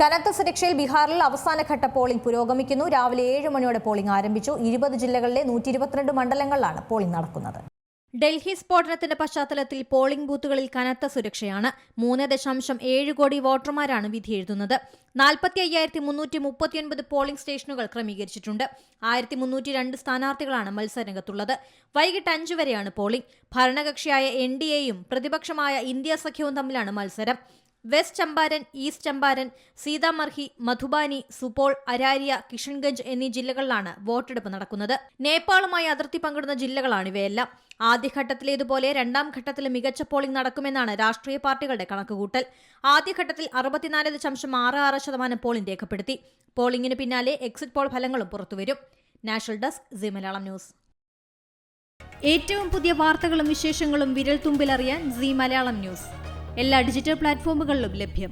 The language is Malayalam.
കനത്ത സുരക്ഷയിൽ ബീഹാറിൽ അവസാനഘട്ട പോളിംഗ് പുരോഗമിക്കുന്നു. രാവിലെ 7 മണിയോടെ പോളിംഗ് ആരംഭിച്ചു. 20 ജില്ലകളിലെ 122 മണ്ഡലങ്ങളിലാണ് പോളിംഗ് നടക്കുന്നത്. ഡൽഹി സ്ഫോടനത്തിന്റെ പശ്ചാത്തലത്തിൽ പോളിംഗ് ബൂത്തുകളിൽ കനത്ത സുരക്ഷയാണ്. 3.7 കോടി വോട്ടർമാരാണ് വിധിയെഴുതുന്നത്. 45,339 പോളിംഗ് സ്റ്റേഷനുകൾ ക്രമീകരിച്ചിട്ടുണ്ട്. 1,302 സ്ഥാനാർത്ഥികളാണ് മത്സരരംഗത്തുള്ളത്. വൈകിട്ട് 5 വരെയാണ് പോളിംഗ്. ഭരണകക്ഷിയായ NDAയും പ്രതിപക്ഷമായ ഇന്ത്യ സഖ്യവും തമ്മിലാണ് മത്സരം. വെസ്റ്റ് ചമ്പാരൻ, ഈസ്റ്റ് ചമ്പാരൻ, സീതാമർഹി, മധുബാനി, സുപോൾ, അരാരിയ, കിഷൻഗഞ്ച് എന്നീ ജില്ലകളിലാണ് വോട്ടെടുപ്പ് നടക്കുന്നത്. നേപ്പാളുമായി അതിർത്തി പങ്കിടുന്ന ജില്ലകളാണ് ഇവയെല്ലാം. ആദ്യഘട്ടത്തിലേതുപോലെ രണ്ടാം ഘട്ടത്തിൽ മികച്ച പോളിംഗ് നടക്കുമെന്നാണ് രാഷ്ട്രീയ പാർട്ടികളുടെ കണക്കുകൂട്ടൽ. ആദ്യഘട്ടത്തിൽ 64.66% പോളിംഗ് രേഖപ്പെടുത്തി. പോളിംഗിന് പിന്നാലെ എക്സിറ്റ് പോൾ ഫലങ്ങളും പുറത്തുവരും. National desk, C Malayalam news. ഏറ്റവും പുതിയ വാർത്തകളും വിശേഷങ്ങളും വിരൽ തുമ്പിലറിയാൻ സി മലയാളം ന്യൂസ് എല്ലാ ഡിജിറ്റൽ പ്ലാറ്റ്ഫോമുകളിലും ലഭ്യം.